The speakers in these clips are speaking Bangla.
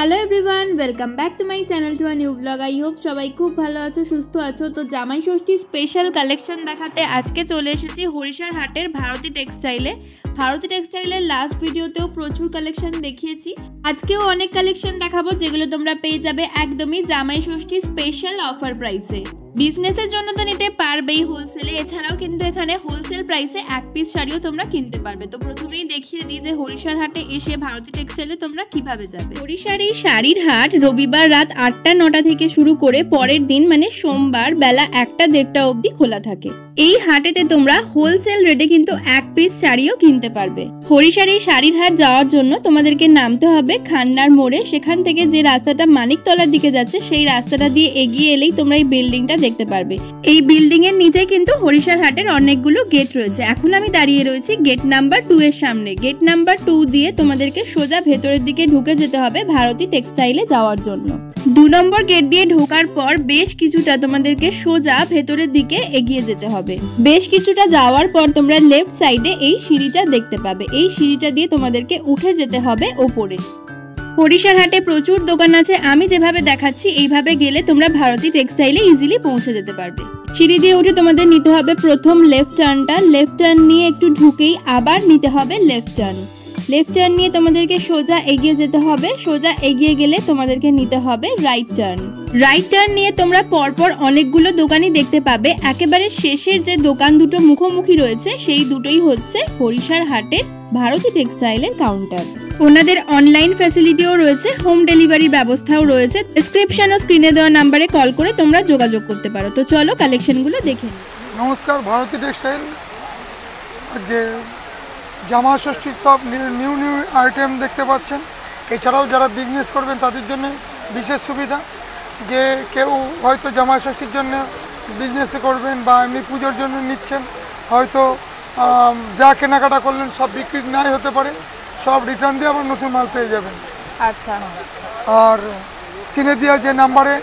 Hello everyone, welcome back to my channel to a new blog. I hope সবাই খুব ভালো আছো, সুস্থ আছো। তো জামাই ষষ্ঠী স্পেশাল কালেকশন দেখাতে আজকে চলে এসেছি হরিশার হাটের ভারতী টেক্সটাইলে। ভারতী টেক্সটাইলের লাস্ট ভিডিওতেও প্রচুর কালেকশন দেখিয়েছি, আজকেও অনেক কালেকশন দেখাবো যেগুলো তোমরা পেয়ে যাবে একদমই জামাই ষষ্ঠী স্পেশাল অফার প্রাইসে। বিজনেসের জন্য তো নিতে পারবেই হোলসেলে, এছাড়াও কিন্তু এখানে হোলসেল প্রাইসে এক পিস শাড়িও তোমরা কিনতে পারবে। তো প্রথমেই দেখিয়ে দিই যে হরিশার হাটে এসে ভারতী টেক্সটাইলে তোমরা কিভাবে যাবে। হরিশার এই শাড়ির হাট রবিবার রাত 8টা-9টা থেকে শুরু করে পরের দিন মানে সোমবার বেলা 1টা-1:30 অবধি খোলা থাকে। এই হাটেতে তোমরা হোলসেল রেটে কিন্তু এক পিস শাড়িও কিনতে পারবে। হরিশার এই শাড়ির হাট যাওয়ার জন্য তোমাদেরকে নামতে হবে খান্নার মোড়ে। সেখান থেকে যে রাস্তাটা মানিকতলার দিকে যাচ্ছে সেই রাস্তাটা দিয়ে এগিয়ে এলেই তোমরা এই বিল্ডিংটা দেখতে পারবে। এই বিল্ডিং এর নিচে কিন্তু হরিশার হাটের অনেকগুলো গেট রয়েছে। এখন আমি দাঁড়িয়ে রয়েছি গেট নাম্বার 2 এর সামনে। গেট নাম্বার 2 দিয়ে তোমাদেরকে সোজা ভেতরের দিকে ঢুকে যেতে হবে ভারতী টেক্সটাইলে যাওয়ার জন্য। 2 নম্বর গেট দিয়ে ঢোকার পর বেশ কিছুটা তোমাদেরকে সোজা ভেতরের দিকে এগিয়ে যেতে হবে। বেশ কিছুটা যাওয়ার পর তোমরা লেফট সাইডে এই সিঁড়িটা দেখতে পাবে। এই সিঁড়িটা দিয়ে তোমাদেরকে উঠে যেতে হবে ওপরে। হরিশার হাটে প্রচুর দোকান আছে, আমি যেভাবে দেখাচ্ছি এইভাবে গেলে তোমরা ভারতী টেক্সটাইলে ইজিলি পৌঁছে যেতে পারবে। সিঁড়ি দিয়ে উঠে তোমাদের নিতে হবে প্রথম লেফট টার্নটা। লেফট টার্ন নিয়ে একটু ঢুকেই আবার নিতে হবে লেফট টার্ন। লেফট টার্ন নিয়ে তোমাদেরকে সোজা এগিয়ে যেতে হবে। সোজা এগিয়ে গেলে তোমাদেরকে নিতে হবে রাইট টার্ন। রাইট টার্ন নিয়ে তোমরা পরপর অনেকগুলো দোকানই দেখতে পাবে। একেবারে শেষের যে দোকান দুটো মুখোমুখি রয়েছে সেই দুটোই হচ্ছে হরিশার হাটের ভারতী টেক্সটাইলের কাউন্টার। ওনাদের অনলাইন ফ্যাসিলিটিও রয়েছে, হোম ডেলিভারি ব্যবস্থাও রয়েছে। ডেসক্রিপশন ও স্ক্রিনে দেওয়া নাম্বারে কল করে তোমরা যোগাযোগ করতে পারো। তো চলো কালেকশনগুলো দেখে নিই। নমস্কার, ভারতী টেক্সটাইল আজকে জামা ষষ্ঠীর সব নিউ আইটেম দেখতে পাচ্ছেন। এছাড়াও যারা বিজনেস করবেন তাদের জন্য বিশেষ সুবিধা, যে কেউ হয়তো জামা ষষ্ঠীর জন্য বিজনেসে করবেন বা এমনি পুজোর জন্য নিচ্ছেন, হয়তো যা কেনাকাটা করলেন সব বিক্রি নাই হতে পারে, সব রিটার্ন দিয়ে আবার নতুন মাল পেয়ে যাবেন। আচ্ছা, আর স্ক্রিনে দেওয়া যে নাম্বারে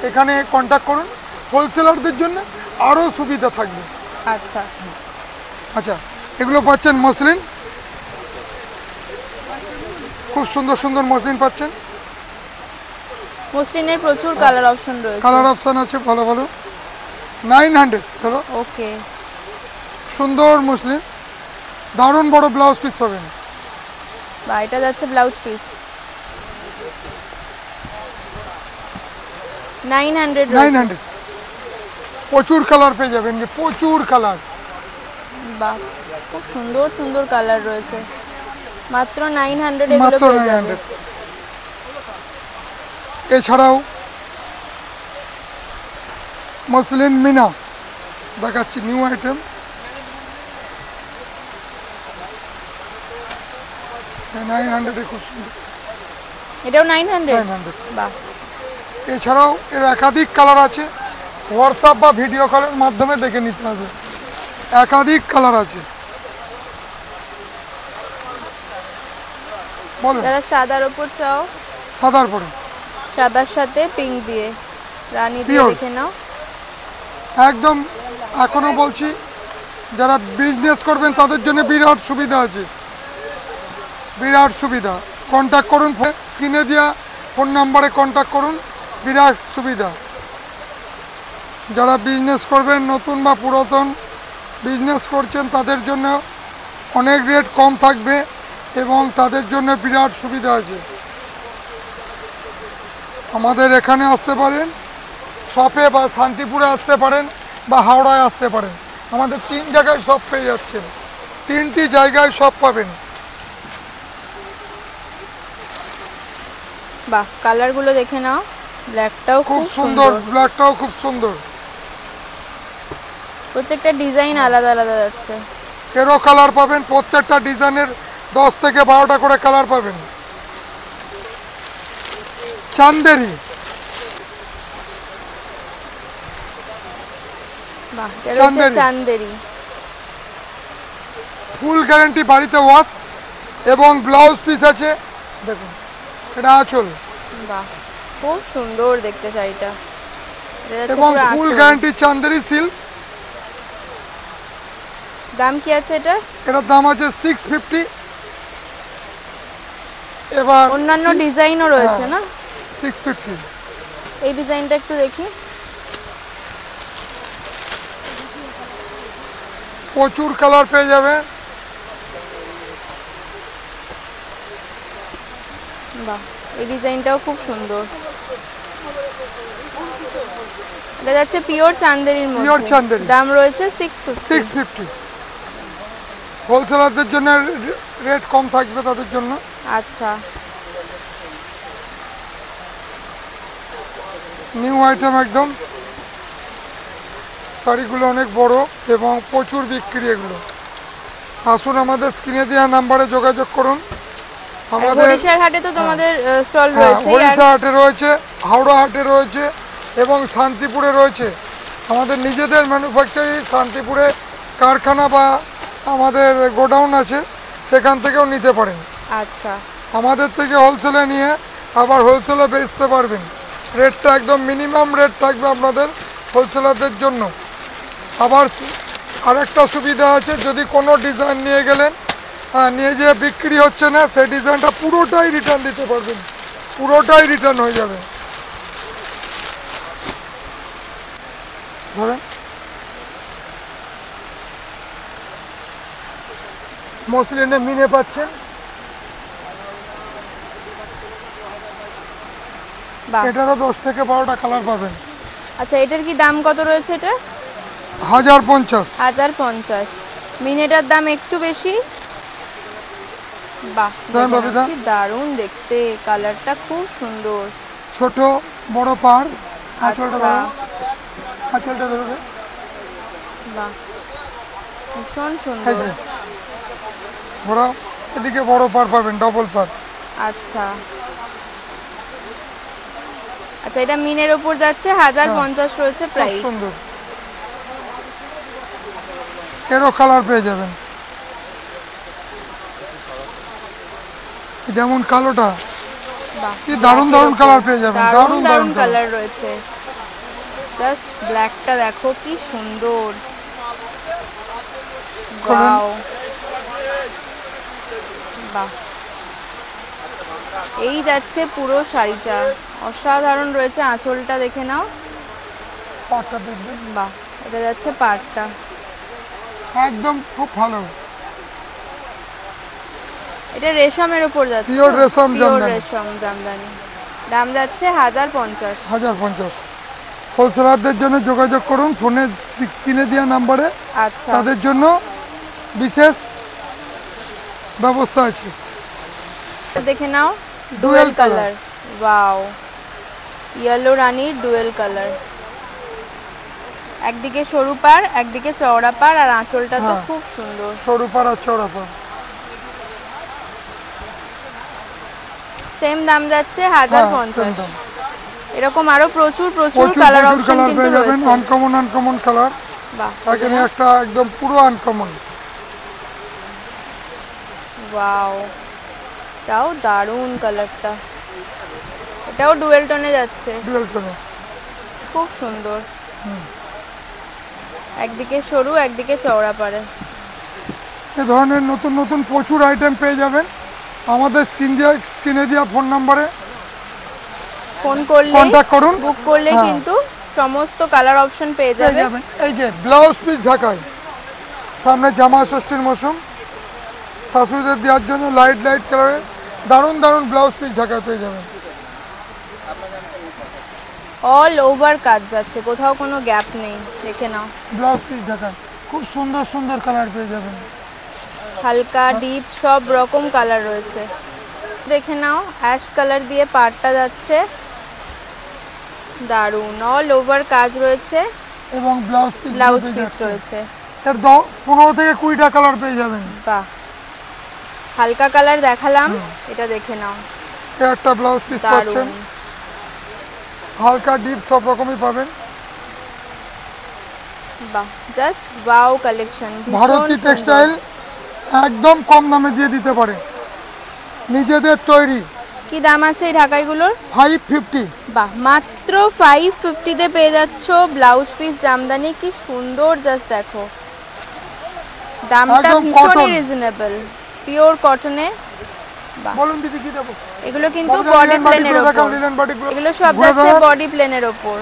এখানে কন্ট্যাক্ট করুন। হোলসেলারদের জন্য আরও সুবিধা থাকবে। আচ্ছা আচ্ছা, এগুলো পাচ্ছেন মসলিন, খুব সুন্দর সুন্দর মসলিন পাচ্ছেন। মসলিনের প্রচুর কালার অপশন রয়েছে। কালার অপশন আছে ভালো ভালো। 900 চলো। ওকে, সুন্দর মসলিন, দারুণ বড় ব্লাউজ পিস পাবেন। বা এটা যাচ্ছে ব্লাউজ পিস 900। প্রচুর কালার পেয়ে যাবেন, যে প্রচুর কালার। বাহ, খুব সুন্দর সুন্দর কালার রয়েছে। মাত্র 900 মাত্র 900। এছাড়াও মসলিন মিনা দেখাচ্ছি, নিউ আইটেম। 900 খুব সুন্দর, এটাও 900। বাহ, এছাড়াও এর একাধিক কালার আছে, হোয়াটসঅ্যাপ বা ভিডিও কলের মাধ্যমে দেখে নিতে হবে। একাধিক কালার আছে। বলুন, যারা সাদার উপর চাও, সাদার পরে সাদার সাথে পিঙ্ক দিয়ে রানী দিয়ে Pure। দেখে নাও। একদম এখনো বলছি, যারা বিজনেস করবেন তাদের জন্য বিরাট সুবিধা আছে, বিরাট সুবিধা। কন্ট্যাক্ট করুন, স্ক্রিনে দেওয়া ফোন নাম্বারে কন্ট্যাক্ট করুন, বিরাট সুবিধা। যারা বিজনেস করবেন, নতুন বা পুরাতন বিজনেস করছেন, তাদের জন্য অনেক রেট কম থাকবে এবং তাদের জন্য বিরাট সুবিধা আছে। আমাদের এখানে আসতে পারেন, শপে বা শান্তিপুরে আসতে পারেন বা হাওড়ায় আসতে পারেন। আমাদের 3 জায়গায় শপ পেয়ে যাচ্ছেন, 3টি জায়গায় শপ পাবেন। বাহ, কালারগুলো দেখে নাও। ব্ল্যাকটাও খুব সুন্দর, ব্ল্যাকটাও খুব সুন্দর। প্রত্যেকটা ডিজাইন আলাদা আলাদা যাচ্ছে। এরও কালার পাবেন, প্রত্যেকটা ডিজাইনের 10 থেকে 12টা করে কালার পাবেন। চান্দেরি, বাহ, এটা হচ্ছে চান্দেরি। ফুল গ্যারান্টি, বাড়িতে ওয়াশ এবং ব্লাউজ পিস আছে। দেখুন, এটা আঁচল। বাহ, খুব সুন্দর দেখতে শাড়িটা। এবং ফুল গ্যারান্টি চান্দেরি সিল্ক। দাম কি আছে এটা? এটার দাম আছে 650। এবার অন্যান্য ডিজাইনও রয়েছে না? 650। এই ডিজাইনটা একটু দেখি। প্রচুর কালার পেয়ে যাবে। বাহ, এই ডিজাইনটাও খুব সুন্দর। এটা যাচ্ছে পিওর চান্দেরির মধ্যে। পিওর চান্দেরি। দাম রয়েছে 650। 650। হোলসেলারদের জন্য রেট কম থাকবে তাদের জন্য। আচ্ছা, নিউ আইটেম একদম। শাড়িগুলো অনেক বড় এবং প্রচুর বিক্রি এগুলো। আসুন আমাদের স্ক্রিনে দেওয়া নাম্বারে যোগাযোগ করুন। আমাদের হরিশার হাটে তো তোমাদের স্টল রয়েছে। হরিশা হাটে রয়েছে, হাওড়া হাটে রয়েছে এবং শান্তিপুরে রয়েছে। আমাদের নিজেদের ম্যানুফ্যাকচারিং শান্তিপুরে কারখানা বা আমাদের গোডাউন আছে, সেখান থেকেও নিতে পারেন। আচ্ছা, আমাদের থেকে হোলসেলে নিয়ে আবার হোলসেলে বেচতে পারবেন। রেটটা একদম মিনিমাম রেট থাকবে আপনাদের হোলসেলারদের জন্য। আবার আরেকটা সুবিধা আছে, যদি কোনো ডিজাইন নিয়ে গেলেন, নিয়ে যেয়ে বিক্রি হচ্ছে না, সেই ডিজাইনটা পুরোটাই রিটার্ন দিতে পারবেন, পুরোটাই রিটার্ন হয়ে যাবে। ধরেন মসলিনে মিনে পাচ্ছেন, এটারও 10 থেকে 12টা কালার পাবেন। আচ্ছা, এটার কি দাম কত রয়েছে? এটা 1050। 1050। মিনেটার দাম একটু বেশি। বাহ, কি দারুণ দেখতে, কালারটা খুব সুন্দর। ছোট বড় পাড়, আঁচলটা ধরো, আঁচলটা ধরবে। বাহ, ভীষণ সুন্দর। বড় এদিকে বড় পাড় পাবেন, ডবল পাড়। আচ্ছা আচ্ছা, এটা মিনের উপর যাচ্ছে, 1050 রয়েছে প্রাইস। সুন্দর, এরও কালার পেয়ে যাবেন। যেমন কালোটা, কি দারুণ দারুণ কালার পেয়ে যাবেন। দারুণ দারুণ কালার রয়েছে। জাস্ট ব্ল্যাকটা দেখো কি সুন্দর। ওয়াও, বাহ, এই যাচ্ছে পুরো শাড়িটা, অসাধারণ রয়েছে। আঁচলটা দেখে নাও, পাটটা দেখবেন। বাহ, এটা যাচ্ছে পাটটা, একদম খুব ভালো। এটা রেশমের উপর যাচ্ছে, পিওর রেশম জামদানি। রেশম জামদানি। দাম যাচ্ছে 1050। 1050। হোলসেলারদের জন্য যোগাযোগ করুন ফোনে স্ক্রিনে দেওয়া নাম্বারে। আচ্ছা, তাদের জন্য বিশেষ ব্যবস্থা আছে। দেখে নাও, ডুয়েল কালার। ওয়াও, ইয়েলো রানীর ডুয়েল কালার। একদিকে সরু পাড়, একদিকে চওড়া পাড়, আর আঁচলটা তো খুব সুন্দর। সরু পাড় আর চওড়া পাড়। সেম দাম যাচ্ছে 1050। এরকম আরো প্রচুর প্রচুর কালার অপশন কিন্তু রয়েছে। Uncommon colour. বাহ, এখানে একটা একদম পুরো আনকমন। ওয়াও, এটাও দারুণ কালারটা। এটাও ডুয়েল টোনে যাচ্ছে, ডুয়েল টোনে, খুব সুন্দর। একদিকে সরু, একদিকে চওড়া পাড়ে। এ ধরনের নতুন নতুন প্রচুর আইটেম পেয়ে যাবেন আমাদের স্ক্রিনে দেওয়া ফোন নম্বরে ফোন করলে, কন্টাক্ট করুন। বুক করলে কিন্তু সমস্ত কালার অপশন পেয়ে যাবেন। এই যে ব্লাউজ পিস ঢাকায়, সামনে জামা ষষ্ঠীর মৌসুম, শাশুড়িদের দেওয়ার জন্য লাইট লাইট কালারের দারুণ দারুণ ব্লাউজ পিস ঢাকায় পেয়ে যাবেন। অল ওভার কাজ যাচ্ছে, কোথাও কোনো গ্যাপ নেই। দেখে নাও, ব্লাউজ পিস ঢাকায় খুব সুন্দর সুন্দর কালার পেয়ে যাবেন। হালকা ডিপ সব রকম কালার রয়েছে। দেখে নাও, অ্যাশ কালার দিয়ে পাড়টা যাচ্ছে, দারুণ। অল ওভার কাজ রয়েছে এবং ব্লাউজ পিস রয়েছে। এর 15 থেকে 20টা কালার পেয়ে যাবেন। বাহ, হালকা কালার দেখালাম, এটা দেখে নাও। একটা ব্লাউজ পিস পাচ্ছেন, হালকা ডিপ সব রকমই পাবেন। বাহ, just wow collection. Bharati textile একদম কম দামে দিয়ে দিতে পারে, নিজেদের তৈরি। কি দাম আছে এই ঢাকাইগুলোর? 550। বাহ, মাত্র 550 তে পেয়ে যাচ্ছ ব্লাউজ পিস জামদানি। কি সুন্দর, জাস্ট দেখো, দামটা ভীষণই রিজনেবল। পিওর কটনে বলুন দিদি কি দেবো? এগুলো কিন্তু বডি প্লেনের উপর, এগুলো সব যাচ্ছে বডি প্লেনের উপর।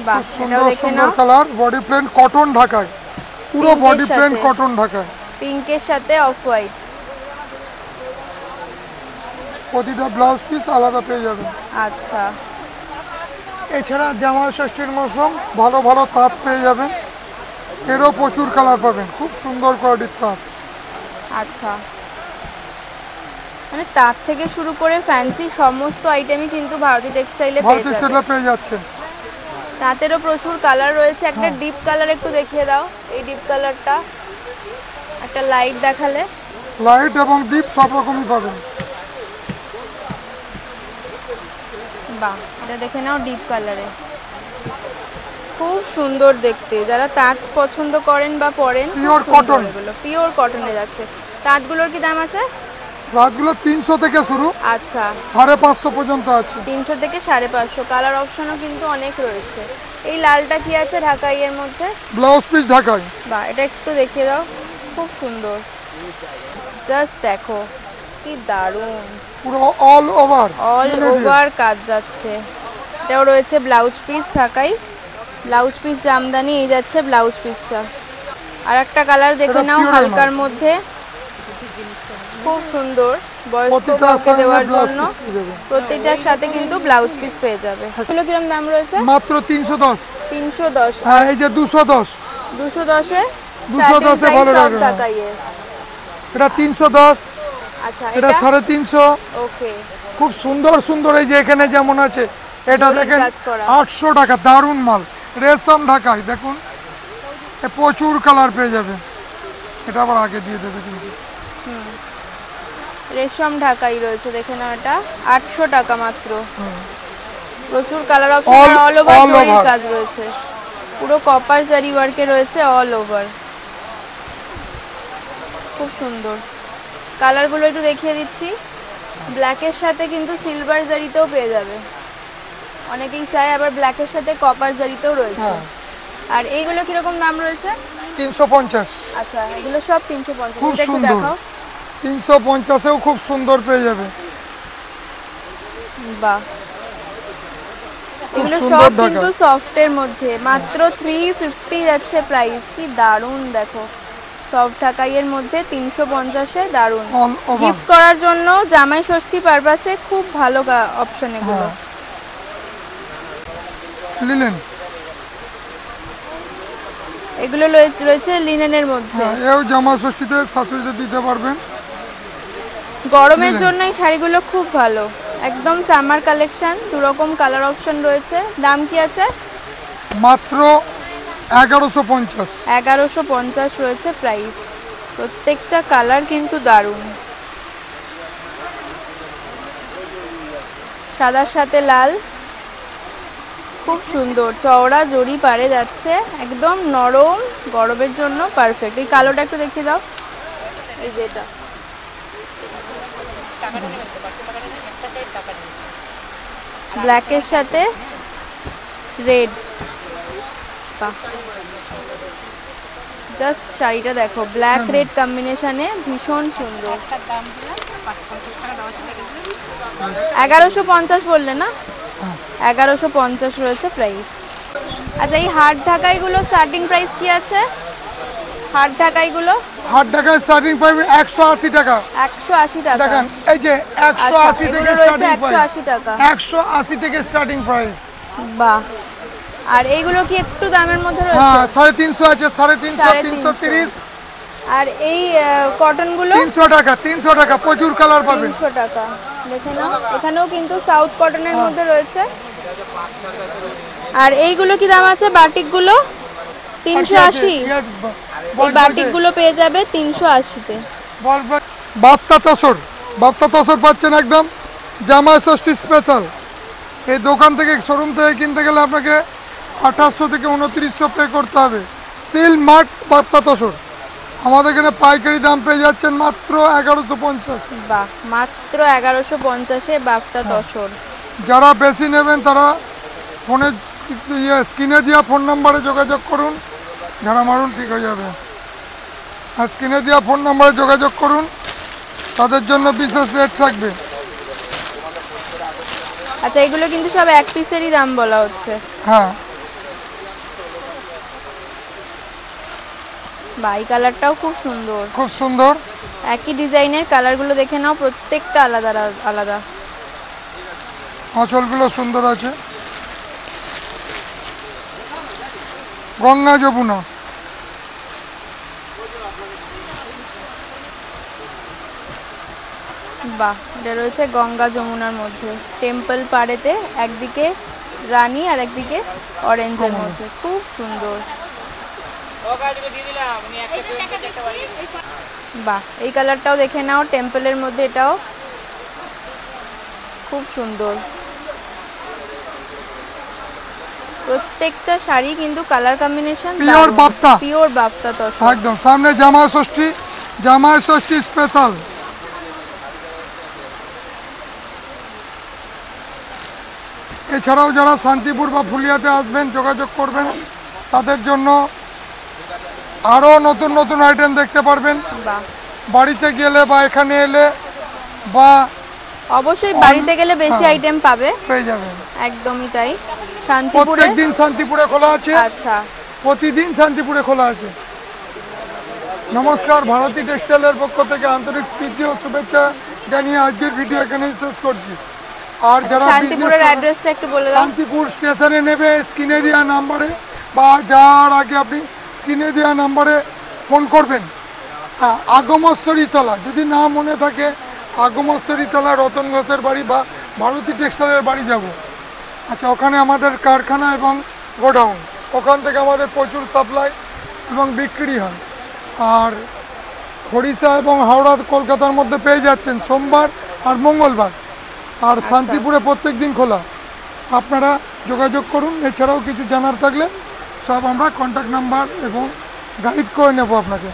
বাহ, এটাও দেখে নাও। কালার বডি প্লেন কটন ঢাকায়, পুরো বডি প্লেন কটন ঢাকায়, পিঙ্কের সাথে অফ হোয়াইট। প্রতিটা ব্লাউজ পিস আলাদা পেয়ে যাবেন। আচ্ছা, এছাড়া জামা ষষ্ঠীর মৌসুম ভালো ভালো তাঁত পেয়ে যাবেন, এরও প্রচুর কালার পাবেন, খুব সুন্দর কোয়ালিটির তাঁত। আচ্ছা, মানে তার থেকে শুরু করে ফ্যান্সি সমস্ত আইটেমই কিন্তু ভারতী টেক্সটাইলে পেয়ে যাচ্ছেন। তাঁতেরও প্রচুর কালার রয়েছে। একটা ডিপ কালার একটু দেখিয়ে দাও, এই ডিপ কালারটা, একটা লাইট দেখালে। লাইট এবং ডিপ সব রকমই পাবেন। বাহ, এটা দেখে নাও ডিপ কালারে, খুব সুন্দর দেখতে। যারা তাঁত পছন্দ করেন বা পরেন, পিওর কটন, এগুলো পিওর কটনে যাচ্ছে। তাঁতগুলোর কি দাম আছে? তাঁতগুলো 300 থেকে শুরু, আচ্ছা 550 পর্যন্ত আছে। 300 থেকে 550। কালার অপশনও কিন্তু অনেক রয়েছে। এই লালটা কি আছে ঢাকাইয়ের মধ্যে? ব্লাউজ পিস ঢাকাই। বাহ, এটা একটু দেখিয়ে দাও, খুব সুন্দর। জাস্ট দেখো কি দারুণ, পুরো অল ওভার কাজ যাচ্ছে। এটাও রয়েছে ব্লাউজ পিস ঢাকাই, ব্লাউজ পিস জামদানি, এই যাচ্ছে ব্লাউজ পিসটা। আর একটা কালার দেখে নাও হালকার মধ্যে, খুব সুন্দর। বয়স্ক বউকে দেওয়ার জন্য প্রত্যেকটার সাথে কিন্তু ব্লাউজ পিস পেয়ে যাবে। এগুলো কিরকম দাম রয়েছে? মাত্র 310। 310। হ্যাঁ, এই যে 210। 210 এ 210 এ ভালো লাগবে। এটা 310। আচ্ছা, এটা 350। ওকে, খুব সুন্দর সুন্দর। এই যে এখানে যেমন আছে, এটা দেখেন 800 টাকা, দারুণ মাল, রেশম ঢাকায়। দেখুন প্রচুর কালার পেয়ে যাবে। এটা আবার আগে দিয়ে দেবে কিন্তু। রেশম ঢাকাই রয়েছে, দেখে নাও, এটা 800 টাকা মাত্র। প্রচুর কালার অপশন, অল ওভার জরির কাজ রয়েছে, পুরো কপার জারি ওয়ার্কে রয়েছে অল ওভার, খুব সুন্দর। কালারগুলো একটু দেখিয়ে দিচ্ছি। ব্ল্যাকের সাথে কিন্তু সিলভার জারিতেও পেয়ে যাবে, অনেকেই চায় আবার ব্ল্যাকের সাথে কপার জারিতেও রয়েছে। আর এইগুলো কিরকম দাম রয়েছে? 350। আচ্ছা, এগুলো সব 350। খুব সুন্দর, 350 এও খুব সুন্দর পেয়ে যাবে। বাহ, এগুলো সব কিন্তু সফটের মধ্যে, মাত্র 350 যাচ্ছে প্রাইস। কি দারুণ দেখো, সফট ঢাকাইয়ের মধ্যে 350 এ দারুণ। গিফট করার জন্য জামাই ষষ্ঠী পারপাসে খুব ভালো অপশন এগুলো। লিনেন, এগুলো রয়েছে লিনেনের মধ্যে। এও জামা ষষ্ঠীতে শাশুড়িদের দিতে পারবেন। গরমের জন্য এই শাড়িগুলো খুব ভালো, একদম সামার কালেকশন। দু রকম কালার অপশন রয়েছে। দাম কি আছে? মাত্র 1150। 1150 রয়েছে প্রাইস। প্রত্যেকটা কালার কিন্তু দারুণ, সাদার সাথে লাল, খুব সুন্দর। চওড়া জরি পারে যাচ্ছে, একদম নরম, গরমের জন্য পারফেক্ট। এই কালোটা একটু দেখিয়ে দাও, এই যেটা ব্ল্যাকের সাথে রেড। জাস্ট শাড়িটা দেখো, ব্ল্যাক রেড কম্বিনেশনে ভীষণ সুন্দর। 1150 বললে না? 1150 রয়েছে প্রাইস। আচ্ছা, এই হাট ঢাকাইগুলো স্টার্টিং প্রাইস কি আছে? হাট ঢাকাইগুলো, হাট ঢাকায় স্টার্টিং প্রাইস 180 টাকা। 180 টাকা। দেখেন এই যে 180 থেকে স্টার্টিং প্রাইস, 180 টাকা, 180 থেকে স্টার্টিং প্রাইস। বাহ, আর এইগুলো কি একটু দামের মধ্যে রয়েছে? হ্যাঁ, 350 আছে, 350, 330। আর এই কটনগুলো 300 টাকা, 300 টাকা, প্রচুর কালার পাবেন। 300 টাকা। দেখে নাও, এখানেও কিন্তু সাউথ কটনের মধ্যে রয়েছে। আর এইগুলো কি দাম আছে? বাটিকগুলো 380। এই বাটিকগুলো পেয়ে যাবে 380 তে। বাপ্তা তসর পাচ্ছেন একদম জামাই ষষ্ঠী স্পেশাল। এই দোকান থেকে, শোরুম থেকে কিনতে গেলে আপনাকে 2800 থেকে 2900 পে করতে হবে। সিল মার্ক বাপ্তা তসর, আমাদের এখানে পাইকারি দাম পেয়ে যাচ্ছেন মাত্র 1150। বাহ, মাত্র 1150 এ বাপ্তা তসর। যারা বেশি নেবেন তারা ফোনে স্ক্রিনে দেওয়া ফোন নাম্বারে যোগাযোগ করুন, ঝাড়া মারুন, ঠিক হয়ে যাবে। আর স্ক্রিনে দেওয়া ফোন নাম্বারে যোগাযোগ করুন, তাদের জন্য বিশেষ রেট থাকবে। আচ্ছা, এগুলো কিন্তু সব এক পিসেরই দাম বলা হচ্ছে। হ্যাঁ, বাই কালারটাও খুব সুন্দর, খুব সুন্দর। একই ডিজাইনের কালারগুলো দেখে নাও, প্রত্যেকটা আলাদা আলাদা। আঁচলগুলো সুন্দর আছে। গঙ্গা যমুনা, বাহ, এটা রয়েছে গঙ্গা যমুনার মধ্যে, টেম্পল পাড়েতে, একদিকে রানী আর একদিকে অরেঞ্জের মধ্যে, খুব সুন্দর। বাহ, এই কালারটাও দেখে নাও, টেম্পলের মধ্যে, এটাও খুব সুন্দর। প্রত্যেকটা শাড়ি কিন্তু colour combination pure Bapta, pure Bapta তো একদম। সামনে জামাই ষষ্ঠী স্পেশাল। এছাড়াও যারা শান্তিপুর বা ফুলিয়াতে আসবেন যোগাযোগ করবেন, তাদের জন্য আরও নতুন নতুন আইটেম দেখতে পারবেন। বাড়িতে গেলে বা এখানে এলে বা অবশ্যই বাড়িতে গেলে বেশি আইটেম পেয়ে যাবেন। একদমই তাই। শান্তিপুরে প্রত্যেকদিন শান্তিপুরে খোলা আছে। আচ্ছা, প্রতিদিন শান্তিপুরে খোলা আছে। নমস্কার, ভারতী টেক্সটাইলের পক্ষ থেকে আন্তরিক প্রীতি ও শুভেচ্ছা জানিয়ে আজকের ভিডিও এখানেই শেষ করছি। আর যারা শান্তিপুরের অ্যাড্রেসটা একটু বলে দাও। শান্তিপুর স্টেশনে নেবে, স্ক্রিনে দেওয়া নাম্বারে বা যাওয়ার আগে আপনি স্ক্রিনে দেওয়া নাম্বারে ফোন করবেন। হ্যাঁ, আগমশ্বরী তলা, যদি না মনে থাকে আগমশ্বরী তলা রতন ঘোষের বাড়ি বা ভারতী টেক্সটাইলের বাড়ি যাব। আচ্ছা, ওখানে আমাদের কারখানা এবং গোডাউন, ওখান থেকে আমাদের প্রচুর সাপ্লাই এবং বিক্রি হয়। আর ওড়িশা এবং হাওড়া কলকাতার মধ্যে পেয়ে যাচ্ছেন সোমবার আর মঙ্গলবার। আর শান্তিপুরে প্রত্যেক দিন খোলা, আপনারা যোগাযোগ করুন। এছাড়াও কিছু জানার থাকলে সব আমরা কন্ট্যাক্ট নাম্বার এবং গাইড করে নেব আপনাকে।